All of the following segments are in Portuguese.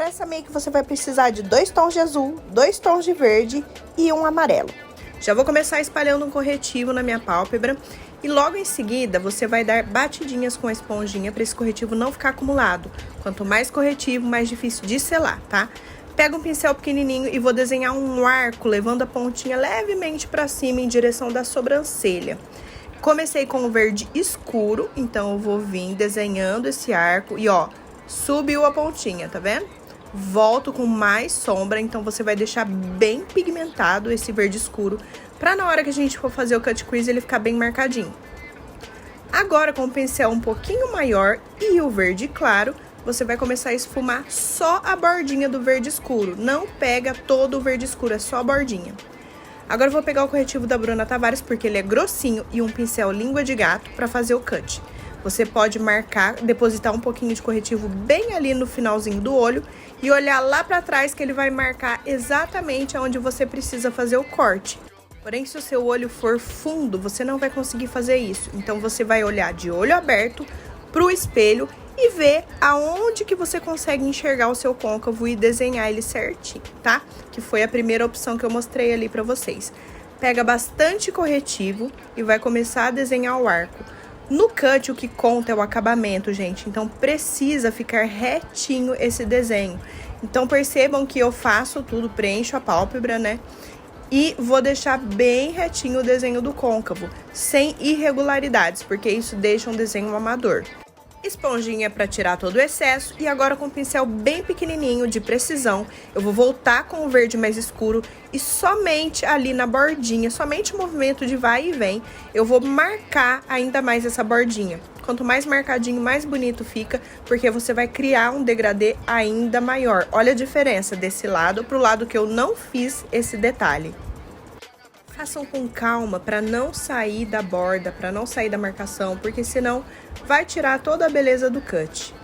Para essa make você vai precisar de 2 tons de azul, 2 tons de verde e um amarelo. Já vou começar espalhando um corretivo na minha pálpebra e logo em seguida você vai dar batidinhas com a esponjinha para esse corretivo não ficar acumulado. Quanto mais corretivo, mais difícil de selar, tá? Pega um pincel pequenininho e vou desenhar um arco, levando a pontinha levemente para cima em direção da sobrancelha. Comecei com o verde escuro, então eu vou vir desenhando esse arco e ó, subiu a pontinha, tá vendo? Volto com mais sombra, então você vai deixar bem pigmentado esse verde escuro, pra na hora que a gente for fazer o cut crease ele ficar bem marcadinho. Agora com o pincel um pouquinho maior e o verde claro, você vai começar a esfumar só a bordinha do verde escuro, não pega todo o verde escuro, é só a bordinha. Agora eu vou pegar o corretivo da Bruna Tavares, porque ele é grossinho, e um pincel língua de gato para fazer o cut. Você pode marcar, depositar um pouquinho de corretivo bem ali no finalzinho do olho e olhar lá para trás que ele vai marcar exatamente onde você precisa fazer o corte. Porém, se o seu olho for fundo, você não vai conseguir fazer isso. Então, você vai olhar de olho aberto pro espelho e ver aonde que você consegue enxergar o seu côncavo e desenhar ele certinho, tá? Que foi a primeira opção que eu mostrei ali para vocês. Pega bastante corretivo e vai começar a desenhar o arco. No cut, o que conta é o acabamento, gente. Então, precisa ficar retinho esse desenho. Então, percebam que eu faço tudo, preencho a pálpebra, né? E vou deixar bem retinho o desenho do côncavo, sem irregularidades, porque isso deixa um desenho amador. Esponjinha para tirar todo o excesso e agora com um pincel bem pequenininho de precisão, eu vou voltar com o verde mais escuro e somente ali na bordinha, somente o movimento de vai e vem, eu vou marcar ainda mais essa bordinha. Quanto mais marcadinho, mais bonito fica, porque você vai criar um degradê ainda maior. Olha a diferença desse lado pro lado que eu não fiz esse detalhe. Façam com calma para não sair da borda, para não sair da marcação, porque senão vai tirar toda a beleza do cut.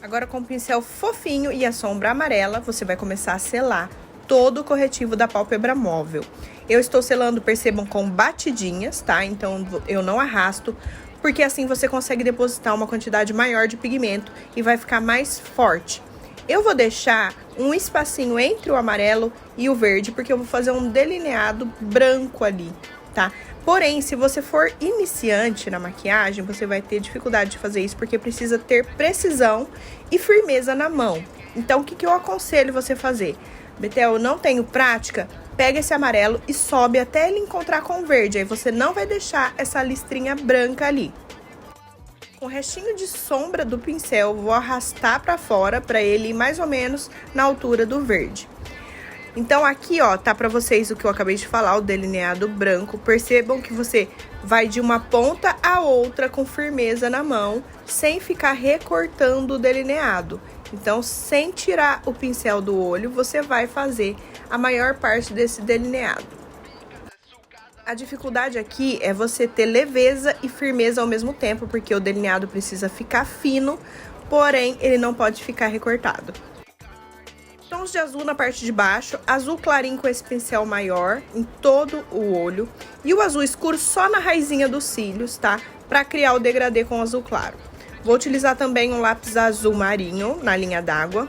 Agora com o pincel fofinho e a sombra amarela, você vai começar a selar todo o corretivo da pálpebra móvel. Eu estou selando, percebam, com batidinhas, tá? Então eu não arrasto, porque assim você consegue depositar uma quantidade maior de pigmento e vai ficar mais forte. Eu vou deixar um espacinho entre o amarelo e o verde, porque eu vou fazer um delineado branco ali, tá? Porém, se você for iniciante na maquiagem, você vai ter dificuldade de fazer isso, porque precisa ter precisão e firmeza na mão. Então, o que que eu aconselho você fazer? Betel, eu não tenho prática? Pega esse amarelo e sobe até ele encontrar com o verde, aí você não vai deixar essa listrinha branca ali. Com o restinho de sombra do pincel, vou arrastar para fora para ele ir mais ou menos na altura do verde. Então aqui, ó, tá para vocês o que eu acabei de falar, o delineado branco. Percebam que você vai de uma ponta a outra com firmeza na mão, sem ficar recortando o delineado. Então, sem tirar o pincel do olho, você vai fazer a maior parte desse delineado. A dificuldade aqui é você ter leveza e firmeza ao mesmo tempo, porque o delineado precisa ficar fino, porém ele não pode ficar recortado. Tons de azul na parte de baixo, azul clarinho com esse pincel maior em todo o olho e o azul escuro só na raizinha dos cílios, tá? Para criar o degradê com azul claro. Vou utilizar também um lápis azul marinho na linha d'água.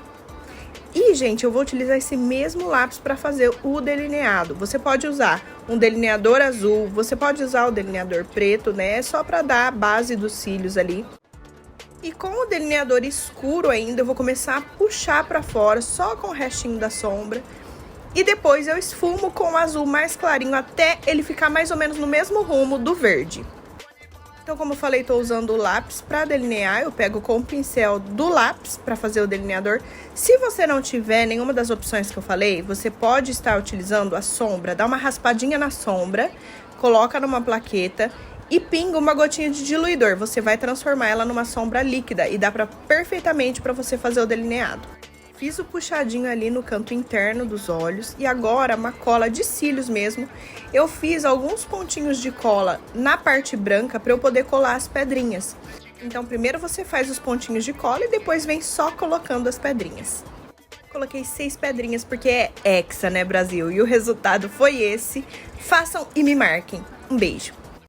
E, gente, eu vou utilizar esse mesmo lápis para fazer o delineado. Você pode usar um delineador azul, você pode usar o delineador preto, né? É só para dar a base dos cílios ali. E com o delineador escuro ainda, eu vou começar a puxar para fora, só com o restinho da sombra. E depois eu esfumo com o azul mais clarinho, até ele ficar mais ou menos no mesmo rumo do verde. Então, como eu falei, tô usando o lápis para delinear, eu pego com o pincel do lápis para fazer o delineador. Se você não tiver nenhuma das opções que eu falei, você pode estar utilizando a sombra, dá uma raspadinha na sombra, coloca numa plaqueta e pinga uma gotinha de diluidor. Você vai transformar ela numa sombra líquida e dá perfeitamente para você fazer o delineado. Fiz o puxadinho ali no canto interno dos olhos e agora uma cola de cílios mesmo. Eu fiz alguns pontinhos de cola na parte branca para eu poder colar as pedrinhas. Então primeiro você faz os pontinhos de cola e depois vem só colocando as pedrinhas. Coloquei 6 pedrinhas porque é hexa, né, Brasil? E o resultado foi esse. Façam e me marquem. Um beijo!